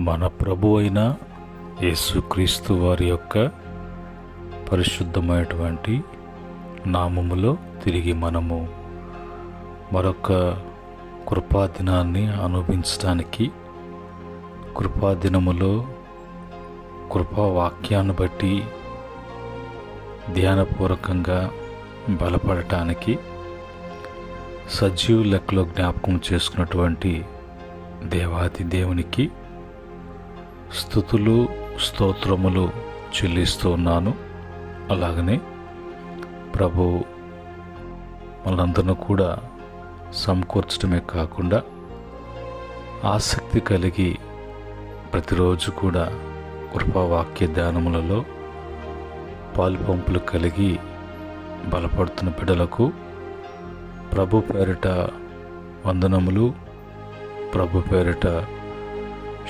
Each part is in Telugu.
మన ప్రభు అయిన యేసుక్రీస్తు వారి యొక్క పరిశుద్ధమైనటువంటి నామములో తిరిగి మనము మరొక కృపాదినాన్ని అనుభవించడానికి, కృపాదినములో కృపావాక్యాన్ని బట్టి ధ్యానపూర్వకంగా బలపడటానికి సజీవ లెక్కలో జ్ఞాపకం చేసుకున్నటువంటి దేవాది దేవునికి స్తుతులు స్తోత్రములు చెల్లిస్తూ ఉన్నాను. అలాగనే ప్రభు మనందరిని కూడా సమకూర్చడమే కాకుండా ఆసక్తి కలిగి ప్రతిరోజు కూడా కృపావాక్య ధ్యానములలో పాలుపంపులు కలిగి బలపడుతున్న బిడ్డలకు ప్రభు పేరిట వందనములు, ప్రభు పేరిట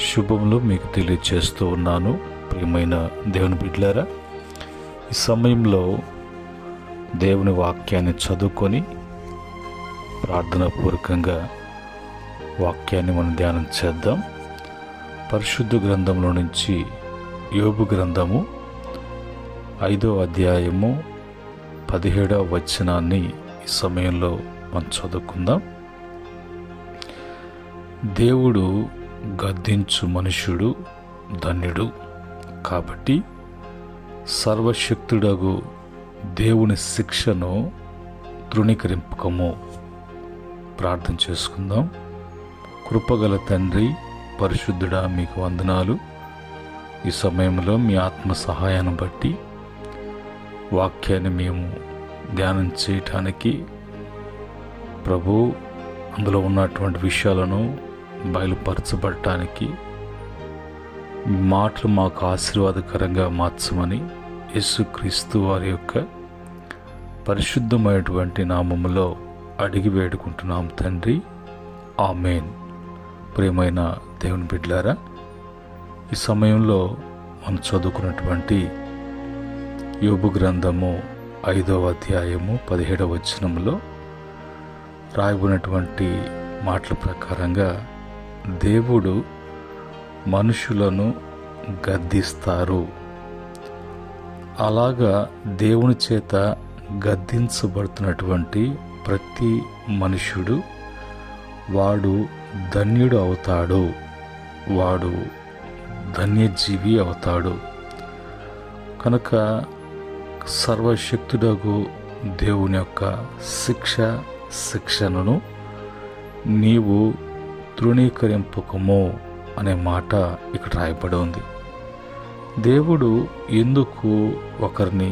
శుభములు మీకు తెలియజేస్తూ ఉన్నాను. ప్రియమైన దేవుని బిడ్డలారా, ఈ సమయంలో దేవుని వాక్యాన్ని చదువుకొని ప్రార్థనాపూర్వకంగా వాక్యాన్ని మనం ధ్యానం చేద్దాం. పరిశుద్ధ గ్రంథంలో నుంచి యోబు గ్రంథము 5వ అధ్యాయము 17వ వచనాన్ని ఈ సమయంలో మనం చదువుకుందాం. దేవుడు గద్దించు మనుష్యుడు ధన్యుడు, కాబట్టి సర్వశక్తుడగు దేవుని శిక్షను తృణీకరింపకము. ప్రార్థన చేసుకుందాం. కృపగల తండ్రి, పరిశుద్ధుడా, మీకు వందనాలు. ఈ సమయంలో మీ ఆత్మ సహాయాన్ని బట్టి వాక్యాన్ని మేము ధ్యానం చేయటానికి, ప్రభు అందులో ఉన్నటువంటి విషయాలను బయలుపరచబడటానికి మాటలు మాకు ఆశీర్వాదకరంగా మార్చమని యేసుక్రీస్తు వారి యొక్క పరిశుద్ధమైనటువంటి నామములో అడిగి వేడుకుంటున్నాం తండ్రి, ఆమేన్. ప్రియమైన దేవుని బిడ్డలారా, ఈ సమయంలో మనం చదువుకున్నటువంటి యోబు గ్రంథము 5వ అధ్యాయము 17వ వచనంలో రాయబడినటువంటి మాటల ప్రకారంగా దేవుడు మనుషులను గద్దిస్తారు. అలాగా దేవుని చేత గద్దించబడుతున్నటువంటి ప్రతి మనుష్యుడు వాడు ధన్యుడు అవుతాడు, వాడు ధన్యజీవి అవుతాడు. కనుక సర్వశక్తుడగు దేవుని యొక్క శిక్షణను నీవు తృణీకరింపకము అనే మాట ఇక్కడ రాయబడి ఉంది. దేవుడు ఎందుకు ఒకరిని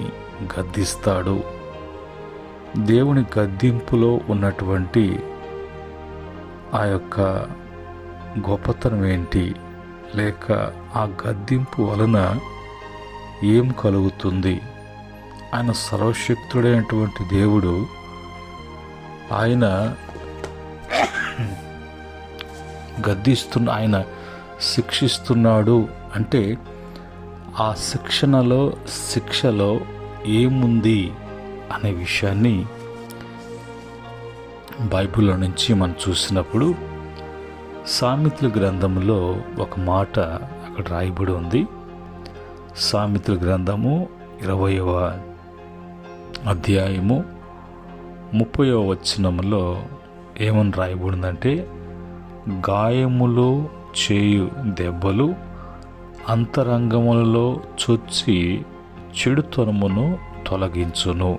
గద్దిస్తాడు? దేవుని గద్దింపులో ఉన్నటువంటి ఆ యొక్క గొప్పతనం ఏంటి, లేక ఆ గద్దింపు వలన ఏం కలుగుతుంది? ఆయన సర్వశక్తుడైనటువంటి దేవుడు, ఆయన ఆయన శిక్షిస్తున్నాడు అంటే ఆ శిక్షలో ఏముంది అనే విషయాన్ని బైబిల్లో నుంచి మనం చూసినప్పుడు సామెతల గ్రంథంలో ఒక మాట అక్కడ రాయబడి ఉంది. సామెతల గ్రంథము 20వ అధ్యాయము 30వ వచనంలో ఏమని రాయబడిందంటే, గాయములు చేయు దెబ్బలు అంతరంగములలో చొచ్చి చెడుతనమును తొలగించును.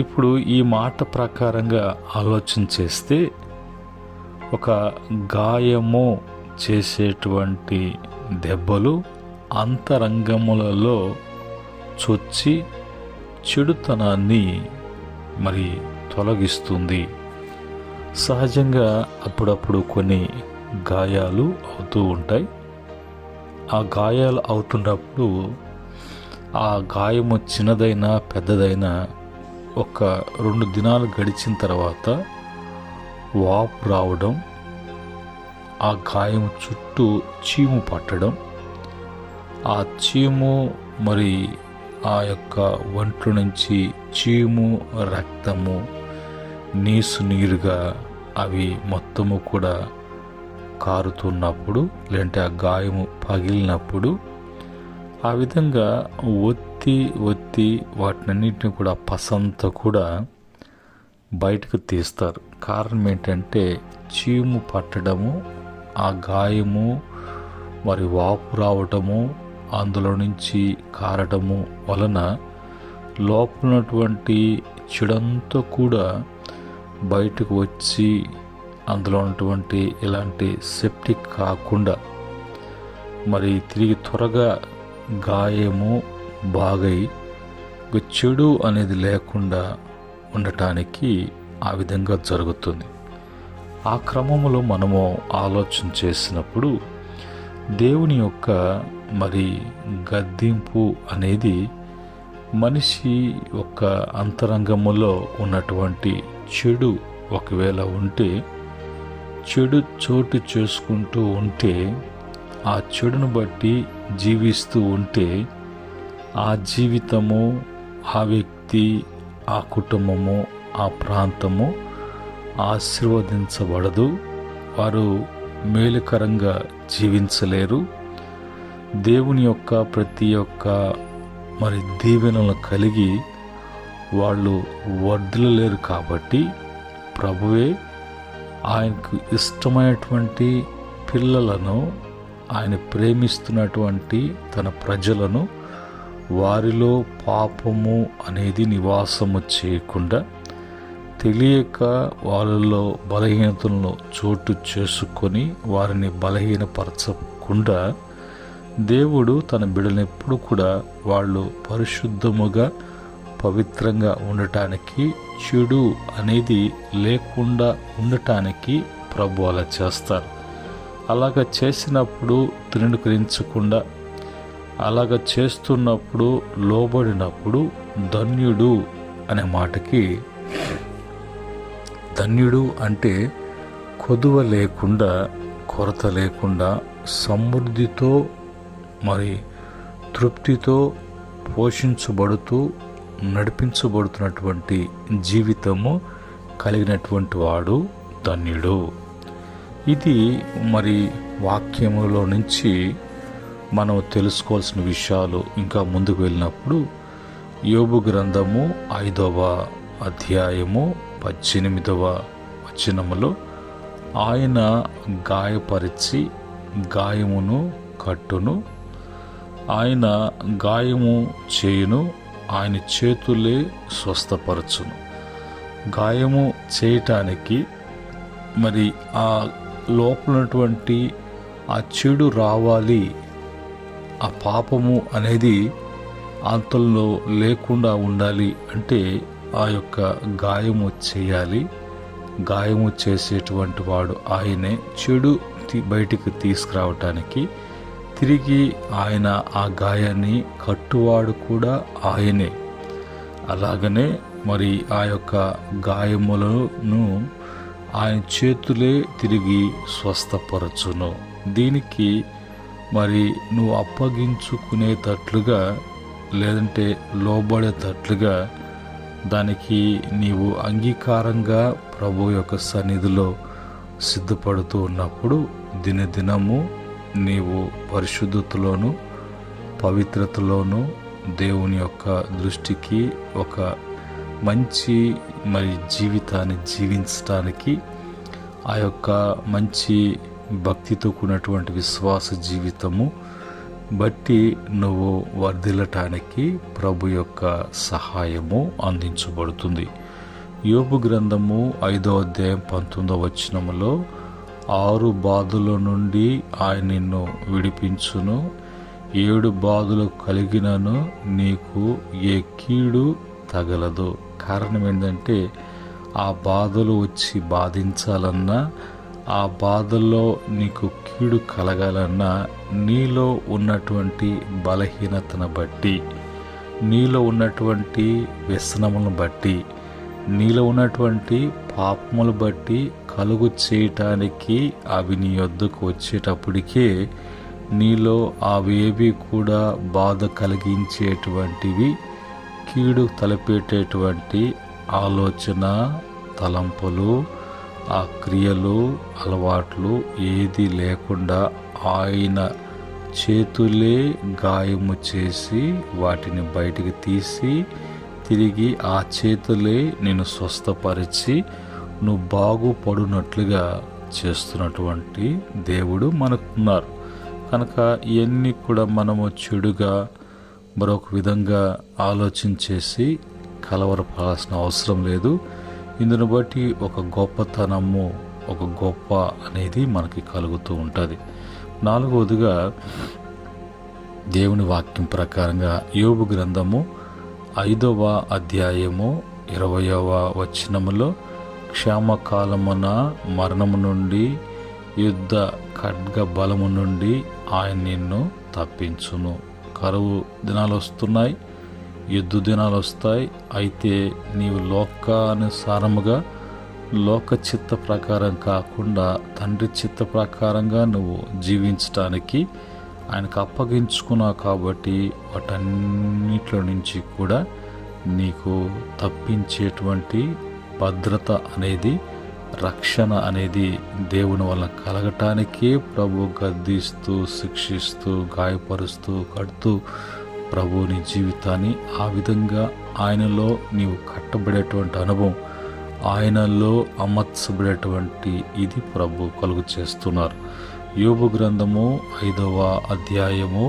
ఇప్పుడు ఈ మాట ప్రకారంగా ఆలోచన చేస్తే, ఒక గాయము చేసేటువంటి దెబ్బలు అంతరంగములలో చొచ్చి చెడుతనాన్ని మరి తొలగిస్తుంది. సహజంగా అప్పుడప్పుడు కొన్ని గాయాలు అవుతూ ఉంటాయి. ఆ గాయాలు అవుతున్నప్పుడు ఆ గాయము చిన్నదైనా పెద్దదైనా ఒక 2 దినాలు గడిచిన తర్వాత వాపు రావడం, ఆ గాయం చుట్టూ చీము పట్టడం, ఆ చీము మరి ఆ యొక్క ఒంట్లో నుంచి చీము, రక్తము, నీరుగా అవి మొత్తము కూడా కారుతున్నప్పుడు లేదంటే ఆ గాయము పగిలినప్పుడు ఆ విధంగా ఒత్తి వాటినన్నింటినీ కూడా పసంతా కూడా బయటకు తీస్తారు. కారణం ఏంటంటే చీము పట్టడము, ఆ గాయము మరి వాపు రావటము, అందులో నుంచి కారటము వలన లోపలటువంటి చెడంతా కూడా బయటకు వచ్చి అందులో ఉన్నటువంటి ఇలాంటి సెప్టిక్ కాకుండా మరి తిరిగి త్వరగా గాయము బాగై చెడు అనేది లేకుండా ఉండటానికి ఆ విధంగా జరుగుతుంది. ఆ క్రమంలో మనము ఆలోచన చేసినప్పుడు దేవుని యొక్క మరి గద్దింపు అనేది మనిషి యొక్క అంతరంగములో ఉన్నటువంటి చెడు ఒకవేళ ఉంటే, చెడు చోటు చేసుకుంటూ ఉంటే, ఆ చెడును బట్టి జీవిస్తూ ఉంటే ఆ జీవితము, ఆ వ్యక్తి, ఆ కుటుంబము, ఆ ప్రాంతము ఆశీర్వదించబడదు. వారు మేలుకరంగా జీవించలేరు. దేవుని యొక్క ప్రతి ఒక్క మరి దీవెనలు కలిగి వాళ్ళు వర్ధిల్లలేరు. కాబట్టి ప్రభువే ఆయనకు ఇష్టమైనటువంటి పిల్లలను, ఆయన ప్రేమిస్తున్నటువంటి తన ప్రజలను వారిలో పాపము అనేది నివాసము చేయకుండా, తెలియక వాళ్ళలో బలహీనతలను చోటు చేసుకొని వారిని బలహీనపరచకుండా దేవుడు తన బిడ్డలను ఎప్పుడు కూడా వాళ్ళు పరిశుద్ధముగా పవిత్రంగా ఉండటానికి, చెడు అనేది లేకుండా ఉండటానికి ప్రభు అలా చేస్తారు. అలాగ చేసినప్పుడు తృణీకరించకుండా, అలాగ చేస్తున్నప్పుడు లోబడినప్పుడు ధన్యుడు అనే మాటకి, ధన్యుడు అంటే కొదువ లేకుండా, కొరత లేకుండా, సమృద్ధితో మరి తృప్తితో పోషించబడుతూ నడిపించబడుతున్నటువంటి జీవితము కలిగినటువంటి వాడు ధన్యుడు. ఇది మరి వాక్యములో నుంచి మనం తెలుసుకోవాల్సిన విషయాలు. ఇంకా ముందుకు వెళ్ళినప్పుడు యోబు గ్రంథము 5వ అధ్యాయము 18వ వచనములో ఆయన గాయపరిచి గాయమును కట్టును, ఆయన గాయము చేయును, ఆయన చేతులే స్వస్థపరచును. గాయము చేయటానికి మరి ఆ లోపలటువంటి ఆ చెడు రావాలి, ఆ పాపము అనేది అంతలో లేకుండా ఉండాలి అంటే ఆ యొక్క గాయము చేయాలి. గాయము చేసేటువంటి వాడు ఆయనే. చెడు బయటికి తీసుకురావటానికి తిరిగి ఆయన ఆ గాయాన్ని కట్టువాడు కూడా ఆయనే. అలాగనే మరి ఆ యొక్క గాయములను ఆయన చేతులే తిరిగి స్వస్థపరచును. దీనికి మరి నువ్వు అప్పగించుకునేటట్లుగా లేదంటే లోబడేటట్లుగా దానికి నీవు అంగీకారంగా ప్రభు యొక్క సన్నిధిలో సిద్ధపడుతూ ఉన్నప్పుడు దినదినము నీవు పరిశుద్ధతలోను పవిత్రతలోను దేవుని యొక్క దృష్టికి ఒక మంచి మరి జీవితాన్ని జీవించడానికి, ఆ యొక్క మంచి భక్తితో కూడినటువంటి విశ్వాస జీవితము బట్టి నువ్వు వర్ధిల్లటానికి ప్రభు యొక్క సహాయము అందించబడుతుంది. యోబు గ్రంథము 5వ అధ్యాయం 19వ వచనములో 6 బాధల నుండి ఆయన నిన్ను విడిపించును, 7 బాధలు కలిగినను నీకు ఏ కీడు తగలదు. కారణం ఏంటంటే ఆ బాధలు వచ్చి బాధించాలన్నా, ఆ బాధల్లో నీకు కీడు కలగాలన్నా నీలో ఉన్నటువంటి బలహీనతను బట్టి, నీలో ఉన్నటువంటి వ్యసనములను బట్టి, నీలో ఉన్నటువంటి పాపములు బట్టి కలుగు చేయటానికి అవి నీ వద్దకు వచ్చేటప్పటికే నీలో అవేవి కూడా బాధ కలిగించేటువంటివి, కీడు తలపెట్టేటువంటి ఆలోచన, తలంపులు, ఆ క్రియలు, అలవాట్లు ఏది లేకుండా ఆయన చేతులే గాయము చేసి వాటిని బయటికి తీసి తిరిగి ఆ చేతులే నేను స్వస్థపరిచి నువ్వు బాగుపడునట్లుగా చేస్తున్నటువంటి దేవుడు మనకున్నారు. కనుక ఇవన్నీ కూడా మనము చెడుగా మరొక విధంగా ఆలోచించేసి కలవరపడాల్సిన అవసరం లేదు. ఇందును బట్టి ఒక గొప్పతనము, ఒక గొప్ప అనేది మనకి కలుగుతూ ఉంటుంది. నాలుగవదిగా దేవుని వాక్యం ప్రకారంగా యోబు గ్రంథము 5వ అధ్యాయము 20వ వచనములో క్షేమకాలమున మరణము నుండి యుద్ధ ఖడ్గ బలము నుండి ఆయన నిన్ను తప్పించును. కరువు దినాలు వస్తున్నాయి, యుద్ధ దినాలు వస్తాయి. అయితే నీవు లోకానుసారముగా లోక చిత్త ప్రకారం కాకుండా తండ్రి చిత్త ప్రకారంగా నువ్వు జీవించటానికి ఆయనకు అప్పగించుకున్నావు. కాబట్టి వాటన్నిటిలో నుంచి కూడా నీకు తప్పించేటువంటి భద్రత అనేది, రక్షణ అనేది దేవుని వల్ల కలగటానికే ప్రభు గద్దిస్తూ, శిక్షిస్తూ, గాయపరుస్తూ, కడుతూ ప్రభు నీ జీవితాన్ని ఆ విధంగా ఆయనలో నీవు కట్టబడేటువంటి అనుభవం, ఆయనలో అమర్చబడేటువంటి ఇది ప్రభు కలుగు చేస్తున్నారు. యోబు గ్రంథము 5వ అధ్యాయము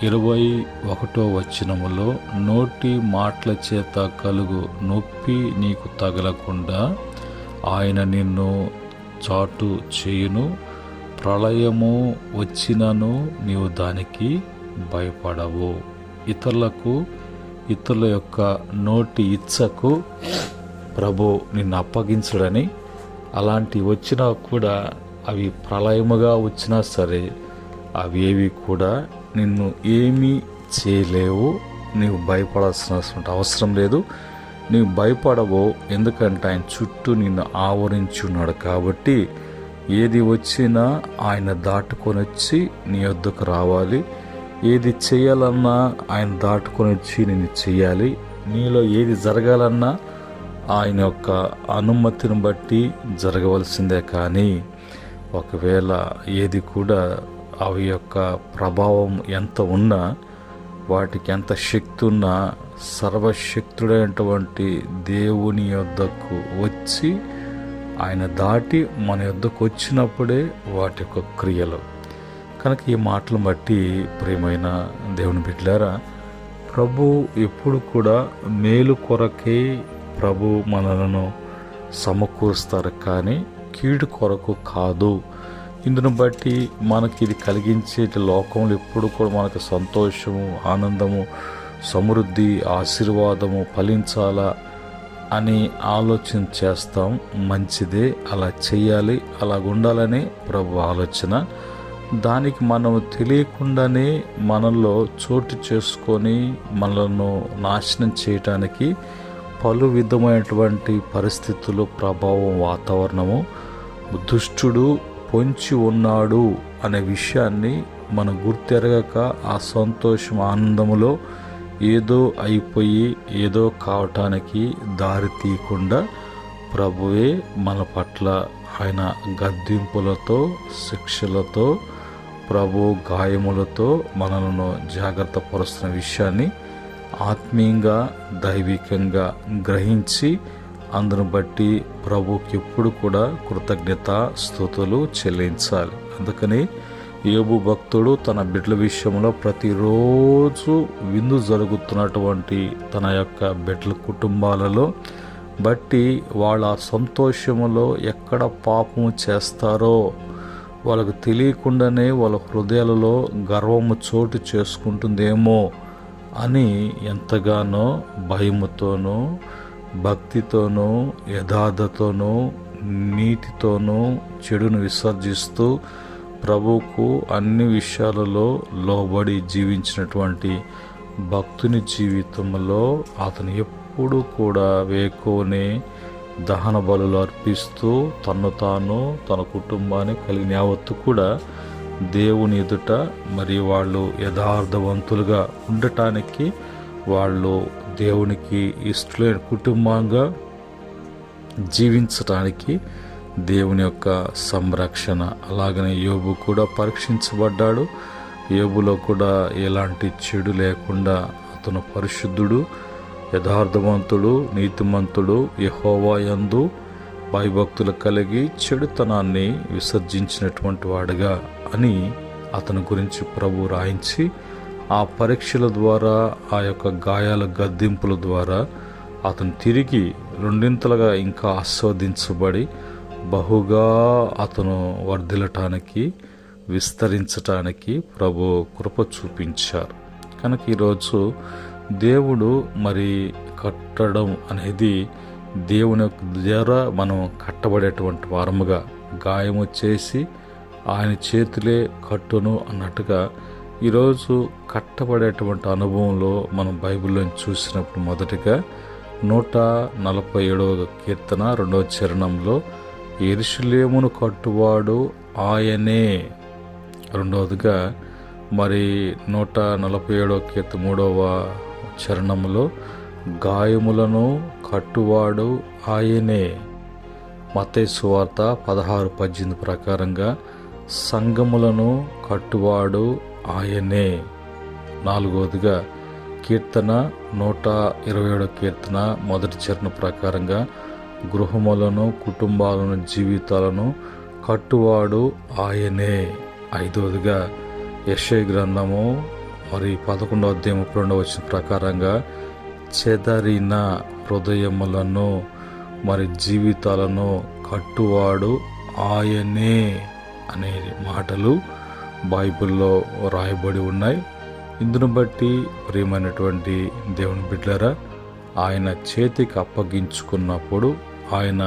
21వ వచనములో నోటి మాటల చేత కలుగు నొప్పి నీకు తగలకుండా ఆయన నిన్ను చాటు చేయును. ప్రళయము వచ్చినను నీవు దానికి భయపడవు. ఇతరుల యొక్క నోటి ఇచ్చకు ప్రభు నిన్ను అప్పగించడని, అలాంటి వచ్చినా కూడా అవి ప్రళయముగా వచ్చినా సరే అవి ఏవి కూడా నిన్ను ఏమీ చేయలేవు. నీవు భయపడాల్సిన అవసరం లేదు. నీవు భయపడవు, ఎందుకంటే ఆయన చుట్టూ నిన్ను ఆవరించి ఉన్నాడు. కాబట్టి ఏది వచ్చినా ఆయన దాటుకొని వచ్చి నీ వద్దకు రావాలి. ఏది చేయాలన్నా ఆయన దాటుకొని వచ్చి నిన్ను చేయాలి. నీలో ఏది జరగాలన్నా ఆయన యొక్క అనుమతిని బట్టి జరగవలసిందే. కానీ ఒకవేళ ఏది కూడా అవి యొక్క ప్రభావం ఎంత ఉన్నా, వాటికి ఎంత శక్తి ఉన్నా, సర్వశక్తుడైనటువంటి దేవుని యొద్దకు వచ్చి ఆయన దాటి మన యొద్దకు వచ్చినప్పుడే వాటి యొక్క క్రియలు. కనుక ఈ మాటలు బట్టి ప్రియమైన దేవుని బిడ్డలారా, ప్రభు ఎప్పుడు కూడా మేలు కొరకే ప్రభు మనలను సమకూరుస్తారు, కానీ కీడు కొరకు కాదు. ఇందును బట్టి మనకి ఇది కలిగించే లోకంలో ఎప్పుడు కూడా మనకు సంతోషము, ఆనందము, సమృద్ధి, ఆశీర్వాదము ఫలించాలా అని ఆలోచన చేస్తాం. మంచిదే, అలా చేయాలి, అలా ఉండాలని ప్రభు ఆలోచన. దానికి మనం తెలియకుండానే మనలో చోటు చేసుకొని మనలను నాశనం చేయటానికి పలు విధమైనటువంటి పరిస్థితులు, ప్రభావం, వాతావరణము, దుష్టుడు పొంచి ఉన్నాడు అనే విషయాన్ని మనం గుర్తెరగక ఆ సంతోషం, ఆనందములో ఏదో అయిపోయి ఏదో కావటానికి దారి తీయకుండా ప్రభువే మన పట్ల ఆయన గద్దింపులతో, శిక్షలతో, ప్రభు గాయములతో మనలను జాగ్రత్త పరుస్తున్న విషయాన్ని ఆత్మీయంగా, దైవికంగా గ్రహించి అందును బట్టి ప్రభుకి ఎప్పుడు కూడా కృతజ్ఞత స్తుతులు చెల్లించాలి. అందుకని యోబు భక్తుడు తన బిడ్డల విషయంలో ప్రతిరోజు విందు జరుగుతున్నటువంటి తన యొక్క బిడ్డల కుటుంబాలలో బట్టి వాళ్ళ సంతోషములో ఎక్కడ పాపము చేస్తారో వాళ్ళకు తెలియకుండానే వాళ్ళ హృదయాలలో గర్వము చోటు చేసుకుంటుందేమో అని ఎంతగానో భయముతోనూ, భక్తితోనూ, యథార్థతోనూ, నీతితోనూ చెడును విసర్జిస్తూ ప్రభువుకు అన్ని విషయాలలో లోబడి జీవించినటువంటి భక్తుని జీవితంలో అతను ఎప్పుడు కూడా వేకోనే దహన బలులు అర్పిస్తూ తను తాను, తన కుటుంబాన్ని కలిగిన యావత్తు కూడా దేవుని ఎదుట మరి వాళ్ళు యథార్థవంతులుగా ఉండటానికి, వాళ్ళు దేవునికి ఇష్టమైన కుటుంబంగా జీవించటానికి దేవుని యొక్క సంరక్షణ. అలాగనే యోబు కూడా పరీక్షించబడ్డాడు. యోబులో కూడా ఎలాంటి చెడు లేకుండా అతను పరిశుద్ధుడు, యథార్థవంతుడు, నీతిమంతుడు, యెహోవా యందు భయభక్తులు కలిగి చెడుతనాన్ని విసర్జించినటువంటి వాడుగా అని అతని గురించి ప్రభు రాయించి, ఆ పరీక్షల ద్వారా, ఆ యొక్క గాయాల గద్దింపుల ద్వారా అతను తిరిగి రెండింతలుగా ఇంకా ఆస్వాదించబడి బహుగా అతను వర్ధిల్లటానికి, విస్తరించటానికి ప్రభు కృప చూపించారు. కనుక ఈరోజు దేవుడు మరి కట్టడం అనేది దేవుని ద్వారా మనం కట్టబడేటువంటి వారముగా, గాయము చేసి ఆయన చేతులే కట్టును అన్నట్టుగా ఈరోజు కట్టబడేటువంటి అనుభవంలో మనం బైబిల్లో చూసినప్పుడు మొదటిగా 147వ కీర్తన 2వ చరణంలో యెరూషలేమును కట్టువాడు ఆయనే. రెండవదిగా మరి 147వ కీర్తన 3వ చరణంలో గాయములను కట్టువాడు ఆయనే. మత్తయి సువార్త 16:18 ప్రకారంగా సంఘములను కట్టువాడు ఆయనే. నాలుగవదిగా కీర్తన 127వ కీర్తన 1వ చరణం ప్రకారంగా గృహములను, కుటుంబాలను, జీవితాలను కట్టువాడు ఆయనే. ఐదవదిగా యెషయా గ్రంథము మరి 11వ అధ్యాయం 32వ వచనం ప్రకారంగా చెదరిన హృదయములను మరి జీవితాలను కట్టువాడు ఆయనే అనే మాటలు బైబిల్లో రాయబడి ఉన్నాయి. ఇందును బట్టి ప్రియమైనటువంటి దేవుని బిడ్డలారా, ఆయన చేతికి అప్పగించుకున్నప్పుడు ఆయన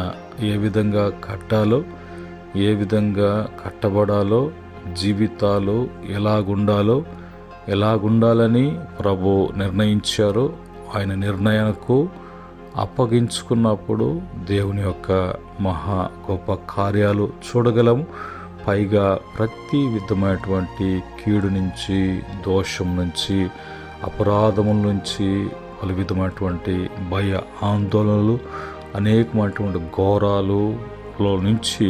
ఏ విధంగా కట్టాలో, ఏ విధంగా కట్టబడాలో, జీవితాలు ఎలాగుండాలని ప్రభు నిర్ణయించారో, ఆయన నిర్ణయానికి అప్పగించుకున్నప్పుడు దేవుని యొక్క మహా గొప్ప కార్యాలు చూడగలము. పైగా ప్రతి విధమైనటువంటి కీడు నుంచి, దోషం నుంచి, అపరాధముల నుంచి, పలు విధమైనటువంటి భయ ఆందోళనలు, అనేకమైనటువంటి ఘోరాలలో నుంచి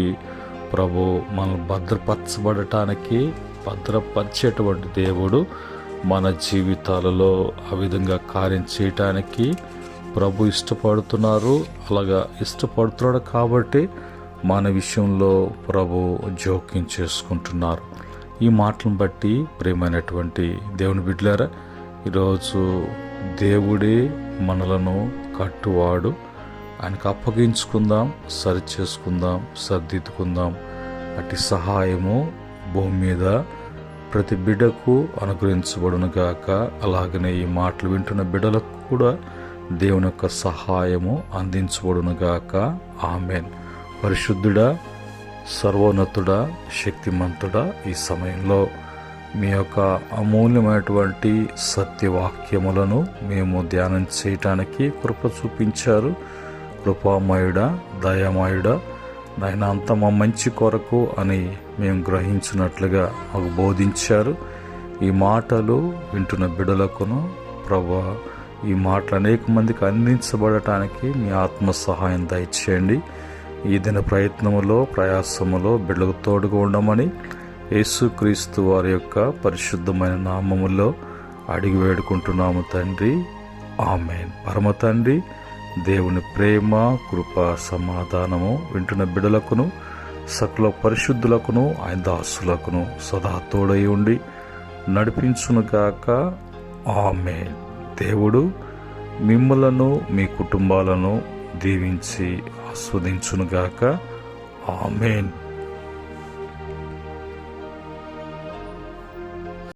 ప్రభు మనల్ని భద్రపరిచేటువంటి దేవుడు మన జీవితాలలో ఆ విధంగా కార్యం చేయటానికి ప్రభు ఇష్టపడుతున్నారు. అలాగా ఇష్టపడుతున్నాడు కాబట్టి మన విషయంలో ప్రభు జోక్యం చేసుకుంటున్నారు. ఈ మాటలను బట్టి ప్రియమైనటువంటి దేవుని బిడ్డలారా, ఈరోజు దేవుడే మనలను కట్టువాడు. ఆయనకు అప్పగించుకుందాం, సరి చేసుకుందాం, సర్దిద్దుకుందాం. అట్టి సహాయము భూమి మీద ప్రతి బిడ్డకు అనుగ్రహించబడును గాక. అలాగనే ఈ మాటలు వింటున్న బిడ్డలకు కూడా దేవుని యొక్క సహాయము అందించబడును గాక. ఆమెన్. పరిశుద్ధుడా, సర్వోన్నతుడా, శక్తిమంతుడా, ఈ సమయంలో మీ యొక్క అమూల్యమైనటువంటి సత్యవాక్యములను మేము ధ్యానం చేయటానికి కృప చూపించారు. కృపామయుడా, దయామయుడా, నాయన అంత మా మంచి కొరకు అని మేము గ్రహించినట్లుగా మాకు బోధించారు. ఈ మాటలు వింటున్న బిడ్డలకును ప్రభా, ఈ మాటలు అనేక మందికి అందించబడటానికి మీ ఆత్మ సహాయం దయచేయండి. ఈ దిన ప్రయత్నములో, ప్రయాసములో బిడ్డలకు తోడుగా ఉండమని యేసుక్రీస్తు వారి యొక్క పరిశుద్ధమైన నామములో అడిగి వేడుకుంటున్నాము తండ్రి. ఆమేన్. పరమ తండ్రి దేవుని ప్రేమ, కృప, సమాధానము వింటున్న బిడ్డలకును, సకల పరిశుద్ధులకును, ఆయన దాసులకును సదా తోడై ఉండి నడిపించునుగాక. ఆమేన్. దేవుడు మిమ్ములను, మీ కుటుంబాలను దీవించి ఆస్వాదించునుగాక. ఆమేన్.